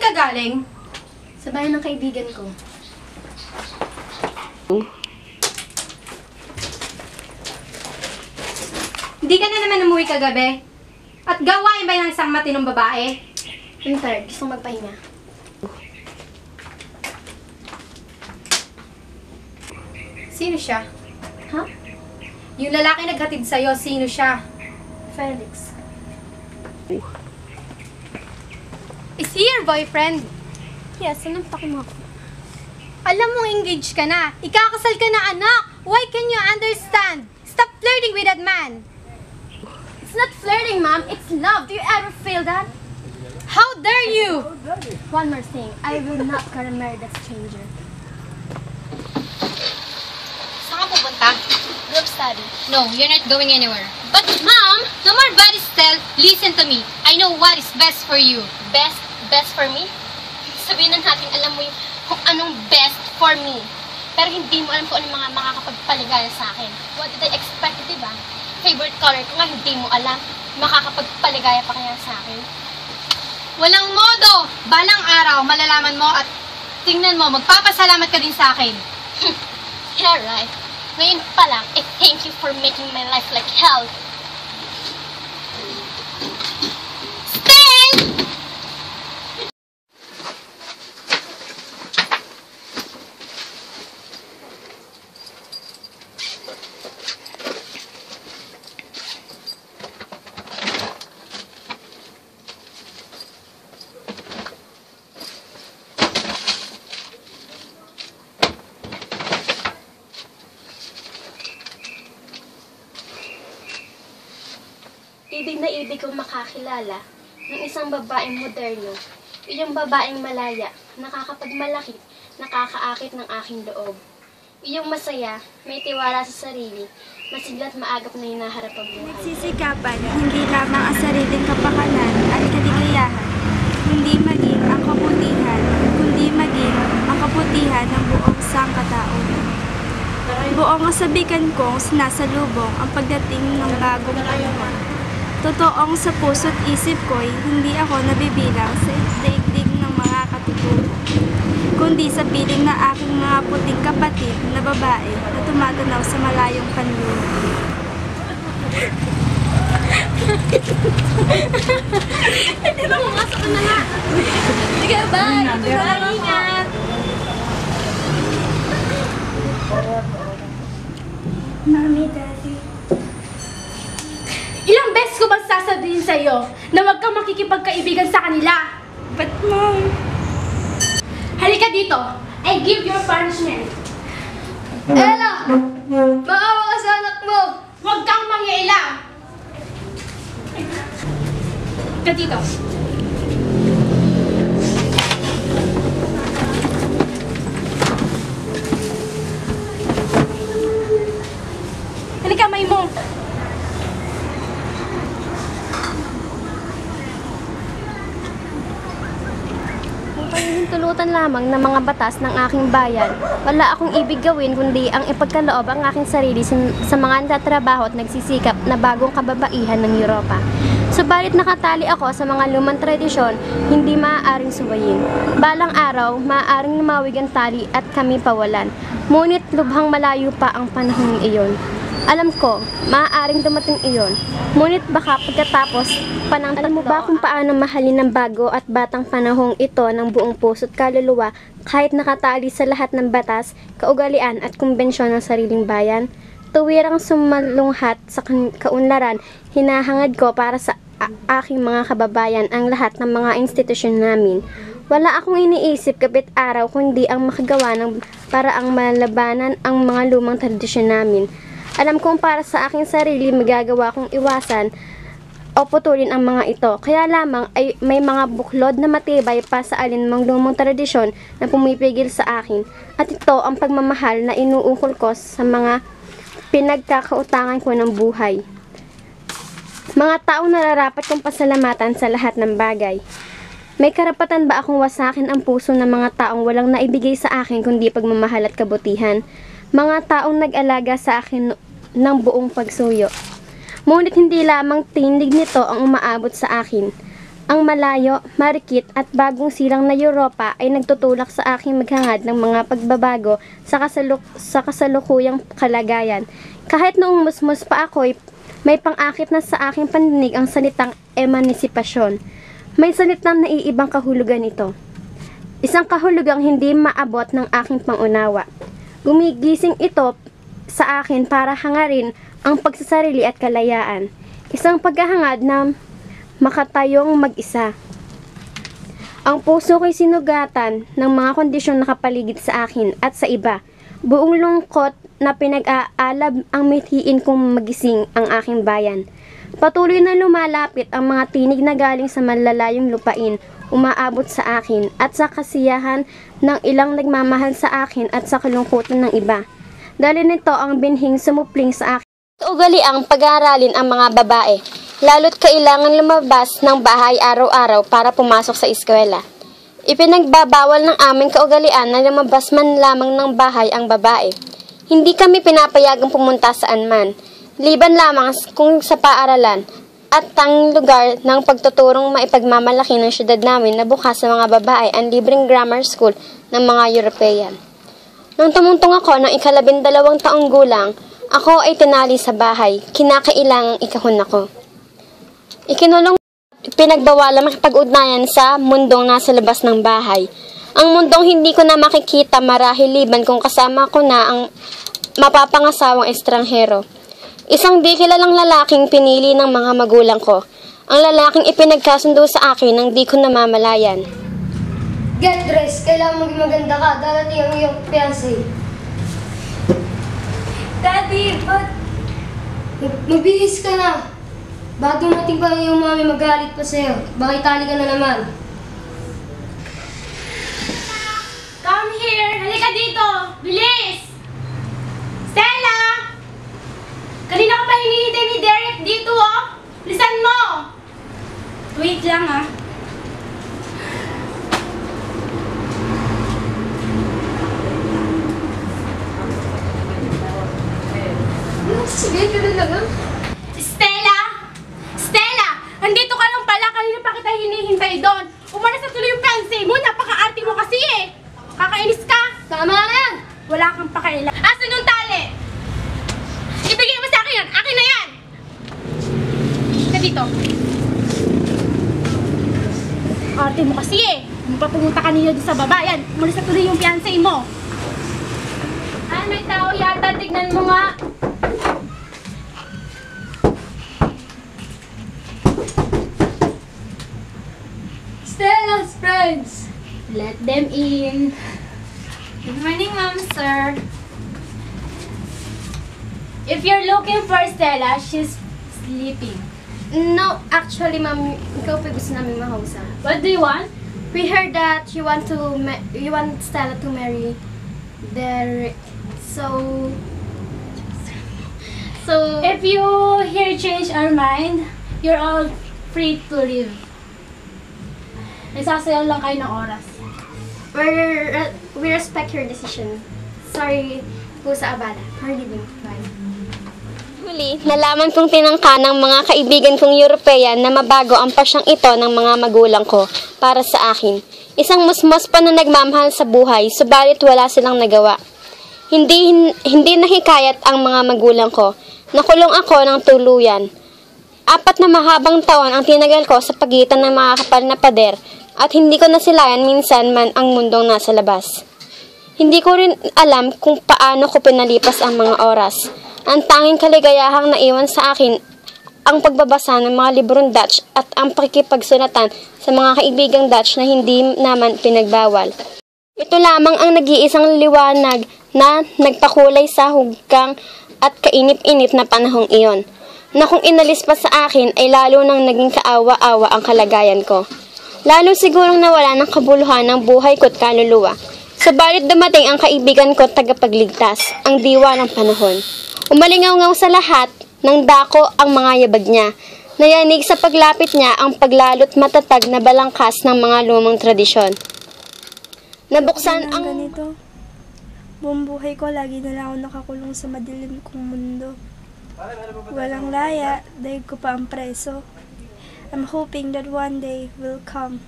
ka galing? Sa bahay ng kaibigan ko. Hindi ka na naman umuwi kagabi? At gawain ba ng isang matinong babae? I'm tired. Gusto magpahinga. Sino siya? Ha? Yung lalaki naghatid sa'yo, sino siya? Felix. Is he your boyfriend? Yes, anong paki mo ako? Alam mong engaged ka na. Ikakasal ka na, anak. Why can you understand? Stop flirting with that man. It's not flirting, Mom. It's love. Do you ever feel that? How dare you? One more thing. I will not gonna marry that stranger. Saan ka pupunta? Group study. No, you're not going anywhere. But Mom, no more body style. Listen to me. I know what is best for you. Best for me? Sabihin na natin, alam mo yung kung anong best for me. Pero hindi mo alam kung anong mga makakapagpaligaya sa akin. What did I expect, diba? Favorite color ko nga, hindi mo alam. Makakapagpaligaya pa kaya sa akin. Walang modo. Balang araw, malalaman mo at tingnan mo, magpapasalamat ka din sa akin. Yeah, right. Ngayon pa lang, thank you for making my life like hell. Sting! Ibig na ibig kong makakilala ng isang babaeng moderno, iyong babaeng malaya, nakakapagmalaki, nakakaakit ng aking loob. Iyong masaya, may tiwala sa sarili, masigla't maagap na hinaharap ang buhay. Nagsisikapan hindi lamang ang sariling kapakanan at kaligayahan, hindi maging ang kabutihan, kundi maging ang kabutihan ng buong sangkatauhan. Buong kasabikan kong sinasalubong ang pagdating ng bagong panahon. Totoong sa puso't isip ko'y hindi ako nabibilang sa daigdig ng mga katipunan, kundi sa piling na aking mga puting kapatid na babae na tumatanaw sa malayong panlunan. Hindi ba pumasok na nga? Sige, bye! Ito na, ingat! Mami, Daddy. Ilang beses ko bang sasabihin sa'yo na huwag kang makikipagkaibigan sa kanila? But Mom, Halika dito. I give your punishment. Ella! Maawa ka sa anak mo. Huwag kang mangialam. Halika dito. Halika, may mo. Hinintulutan lamang ng mga batas ng aking bayan. Wala akong ibig gawin kundi ang ipagkaloob ang aking sarili sa mga nagtatrabaho at nagsisikap na bagong kababaihan ng Europa. Subalit nakatali ako sa mga lumang tradisyon, hindi maaaring suwayin. Balang araw, maaaring lumawig ang tali at kami pawalan. Ngunit lubhang malayo pa ang panahong iyon. Alam ko, maaaring dumating iyon. Ngunit baka pagkatapos, alam mo ba kung paano mahalin ng bago at batang panahong ito ng buong puso't kaluluwa kahit nakatali sa lahat ng batas, kaugalian at kumbensyon ng sariling bayan? Tuwirang sumalunghat sa kaunlaran, hinahangad ko para sa aking mga kababayan ang lahat ng mga institusyon namin. Wala akong iniisip kapit araw kundi ang makagawa ng paraang malalabanan ang mga lumang tradisyon namin. Alam kong para sa aking sarili magagawa kong iwasan o putulin ang mga ito. Kaya lamang ay may mga buklod na matibay pa sa alinmang lumang tradisyon na pumipigil sa akin. At ito ang pagmamahal na inuukol ko sa mga pinagkakautangan ko ng buhay. Mga taong nararapat kong pasalamatan sa lahat ng bagay. May karapatan ba akong wasakin ang puso ng mga taong walang naibigay sa akin kundi pagmamahal at kabutihan? Mga taong nag-alaga sa akin ng buong pagsuyo. Ngunit hindi lamang tindig nito ang umaabot sa akin. Ang malayo, marikit at bagong silang na Europa ay nagtutulak sa aking maghangad ng mga pagbabago sa kasalukuyang kalagayan. Kahit noong musmus pa ako'y may pang-akit na sa aking pandinig ang salitang emansipasyon. May salitang naiibang kahulugan ito. Isang kahulugang hindi maabot ng aking pangunawa. Gumigising ito sa akin para hangarin ang pagsasarili at kalayaan. Isang paghahangad na makatayong mag-isa. Ang puso ko'y sinugatan ng mga kondisyong nakapaligid sa akin at sa iba. Buong lungkot na pinag-aalab ang mithiin kong magising ang aking bayan. Patuloy na lumalapit ang mga tinig na galing sa malalayong lupain, umaabot sa akin at sa kasiyahan ng ilang nagmamahal sa akin at sa kalungkutan ng iba. Dahil nito ang binhing sumupling sa akin. Ugali ang pag-aaralin ang mga babae, lalo't kailangan lumabas ng bahay araw-araw para pumasok sa eskwela. Ipinagbabawal ng aming kaugalian na lumabas man lamang ng bahay ang babae. Hindi kami pinapayagang pumunta saan man, liban lamang kung sa paaralan at tanging lugar ng pagtuturong maipagmamalaki ng syudad namin na bukas sa mga babae ang libreng grammar school ng mga European. Nung tumuntong ako ng 12 taong gulang, ako ay tinali sa bahay, kinakailangang ikahon ako. Ikinulong pinagbawalan makipag-ugnayan sa mundong nasa labas ng bahay. Ang mundong hindi ko na makikita marahil liban kung kasama ko na ang mapapangasawang estranghero. Isang di kilalang lalaking pinili ng mga magulang ko. Ang lalaking ipinagkasundo sa akin nang di ko namamalayan. Get dressed. Kailangan maging maganda ka. Darating ang iyong fiancé. Daddy, ba't? Mabihis ka na. Baka dumating pa ang iyong mami magalit pa sa'yo. Baka itali ka na naman. Come here! Halika dito! Bilis! Stella! Kanina ko pa hinihintay ni Derek dito, oh! Lisan mo! Wait lang ah. Sige, ka na lang, ah. Stella! Stella! Andito ka lang pala. Kanina pa kita hinihintay doon. Umalis na tuloy yung fiancé mo. Napaka-arte mo kasi eh. Kakainis ka. Tama na yan. Wala kang pakialam. Asan yung tali? Ibigay mo sa akin yan. Akin na yan. Ka dito. Arte mo kasi eh. Kung papumunta kanina doon sa baba, yan. Umalis na tuloy yung fiancé mo. Ay, may tao yata. Tignan mo nga. Stella's friends. Let them in. Good morning, ma'am, sir. If you're looking for Stella, she's sleeping. No, actually, ma'am, ikaw pa gusto namin mahausap. What do you want? We heard that you want Stella to marry Derek. So, If you here change our mind, you're all free to leave. Nagsasayaw lang kayo ng oras. we respect your decision. Sorry po sa abala. For leaving. Bye. Huli, nalaman kong tinangka ng mga kaibigan kong European na mabago ang pasyang ito ng mga magulang ko para sa akin. Isang musmos pa na nagmamahal sa buhay, subalit wala silang nagawa. Hindi nahikayat ang mga magulang ko. Nakulong ako ng tuluyan. 4 na mahabang taon ang tinagal ko sa pagitan ng mga kapal na pader at hindi ko nasilayan minsan man ang mundong nasa labas. Hindi ko rin alam kung paano ko pinalipas ang mga oras. Ang tanging kaligayahang naiwan sa akin ang pagbabasa ng mga librong Dutch at ang pakikipagsulatan sa mga kaibigang Dutch na hindi naman pinagbawal. Ito lamang ang nag-iisang liwanag na nagpakulay sa hugkang at kainip-inip na panahong iyon, na kung inalis pa sa akin ay lalo nang naging kaawa-awa ang kalagayan ko. Lalo sigurong nawala ng kabuluhan ng buhay ko't kaluluwa. Subalit dumating ang kaibigan ko tagapagligtas, ang diwa ng panahon. Umalingaw-ngaw sa lahat ng dako ang mga yabag niya. Nayanig sa paglapit niya ang paglalot matatag na balangkas ng mga lumang tradisyon. Nabuksan ang... ganito. Buong buhay ko, lagi na lang ako nakakulong sa madilim kong mundo. Walang laya, dahil ko pa ang preso. I'm hoping that one day will come.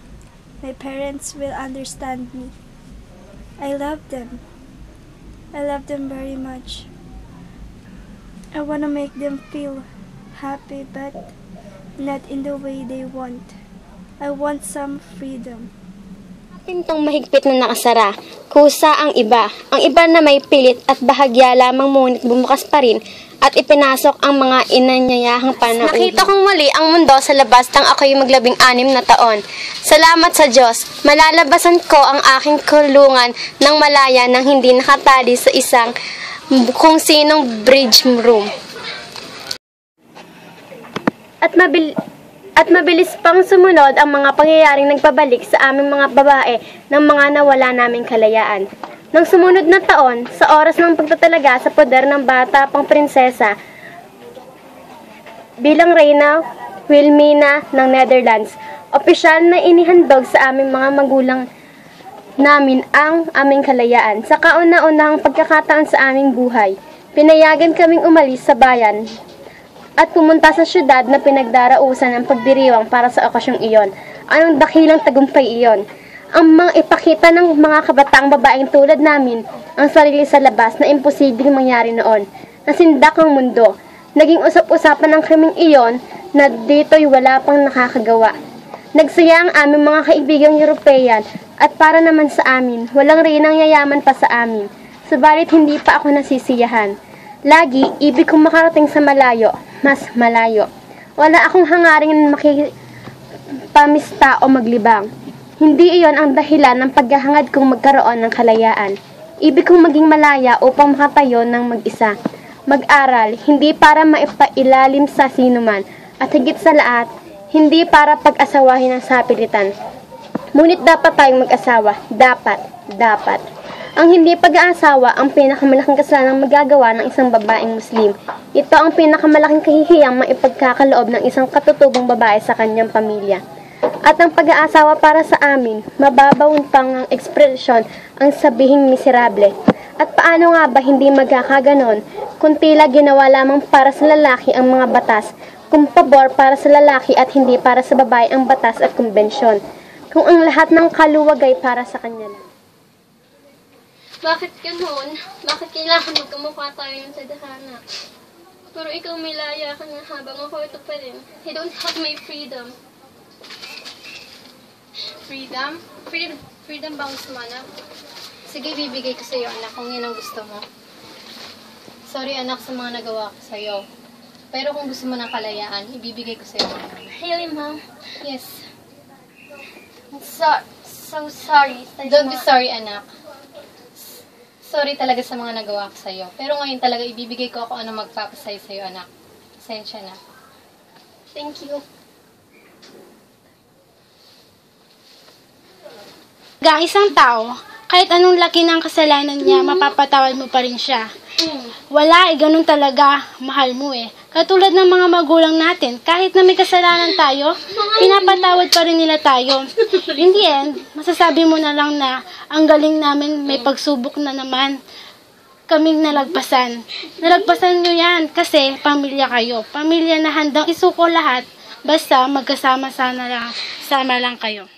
My parents will understand me. I love them. I love them very much. I want to make them feel happy, but not in the way they want. I want some freedom. Pintong mahigpit na nakasara, kusa ang iba na may pilit at bahagya lamang ngunit bumukas pa rin at ipinasok ang mga inanyayahang panauhin. Nakita kong muli ang mundo sa labas nang ako'y maglabing-6 na taon. Salamat sa Diyos, malalabasan ko ang aking kulungan ng malaya nang hindi nakatali sa isang kung sinong bridge room. At mabilis pang sumunod ang mga pangyayaring nagpabalik sa aming mga babae ng mga nawala naming kalayaan. Nang sumunod na taon, sa oras ng pagtatalaga sa poder ng bata pang prinsesa, bilang Reyna Wilhelmina ng Netherlands, opisyal na inihandog sa aming mga magulang namin ang aming kalayaan. Sa kauna-unahang pagkakataon sa aming buhay, pinayagan kaming umalis sa bayan at pumunta sa syudad na pinagdarausan ng pagdiriwang para sa okasyong iyon. Anong dakilang tagumpay iyon? Ang mga ipakita ng mga kabataang babaeng tulad namin ang sarili sa labas na imposibleng mangyari noon. Nasindak ang mundo. Naging usap-usapan ng krimeng iyon na dito'y wala pang nakakagawa. Nagsaya ang aming mga kaibigang European at para naman sa amin, walang reynang yayaman pa sa amin. Subalit hindi pa ako nasisiyahan. Lagi, ibig kong makarating sa malayo, mas malayo. Wala akong hangaring makipamista o maglibang. Hindi iyon ang dahilan ng paghahangad kong magkaroon ng kalayaan. Ibig kong maging malaya upang makatayo ng mag-isa. Mag-aral, hindi para maipailalim sa sinuman, at higit sa lahat, hindi para pag-asawahin ng sapilitan. Ngunit dapat tayong mag-asawa. Dapat. Ang hindi pag-aasawa ang pinakamalaking kasalanang magagawa ng isang babaeng Muslim. Ito ang pinakamalaking kahihiyang maipagkakaloob ng isang katutubong babae sa kanyang pamilya. At ang pag-aasawa para sa amin, mababaw pang ang ekspresyon ang sabihing miserable. At paano nga ba hindi magkakaganon kung tila ginawa lamang para sa lalaki ang mga batas, kung pabor para sa lalaki at hindi para sa babae ang batas at kumbensyon, kung ang lahat ng kaluwag ay para sa kanya lang. Bakit ganoon? Bakit kailangan magkamukha tayo ng tadhana? Pero ikaw may laya ka na habang ako ito pa rin. I don't have my freedom. Freedom? Freedom ba gusto mo, anak? Sige, bibigay ko sa'yo, anak, kung yan ang gusto mo. Sorry, anak, sa mga nagawa ko sa'yo. Pero kung gusto mo ng kalayaan, ibibigay ko sa'yo. Really, Mom? Yes. I'm so sorry. Don't be sorry, anak. Sorry talaga sa mga nagawa ko sa'yo. Pero ngayon talaga, ibibigay ko ako ano magpapasay sa'yo, anak. Pasensya na. Thank you. Ang isang tao, kahit anong laki ng kasalanan niya, mapapatawad mo pa rin siya. Wala, ganun talaga. Mahal mo eh. Katulad ng mga magulang natin, kahit na may kasalanan tayo, pinapatawad pa rin nila tayo. In the end, masasabi mo na lang na ang galing namin, may pagsubok na naman kaming nalagpasan. Nalagpasan nyo yan kasi pamilya kayo. Pamilya na handang isuko lahat, basta magkasama sama lang kayo.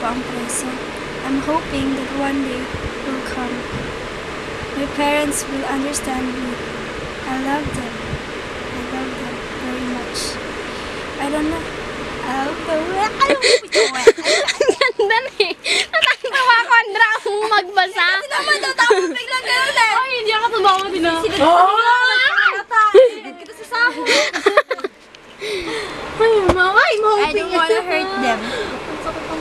Ang preso. I'm hoping that one day will come. My parents will understand me. I love them. I love them very much. I don't know. Ang ganda na eh. Natatawa ko, Andra, kung magbasa. Hindi naman daw tayo biglang gano'n eh. Ay, hindi ako tumawa din na. Sinad kita sa sabo. Ay, mama, I'm hoping. I don't wanna hurt them.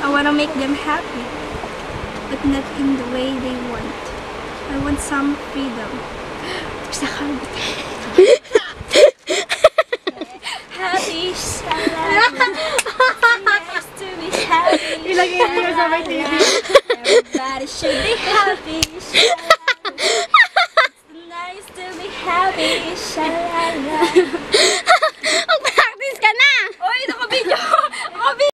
I wanna make them happy, but not in the way they want. I want some freedom. Happy, shalala. Nice to be happy. Ilagay mo sa may TV. Everybody should be happy, shalala. It's nice to be happy, shalala.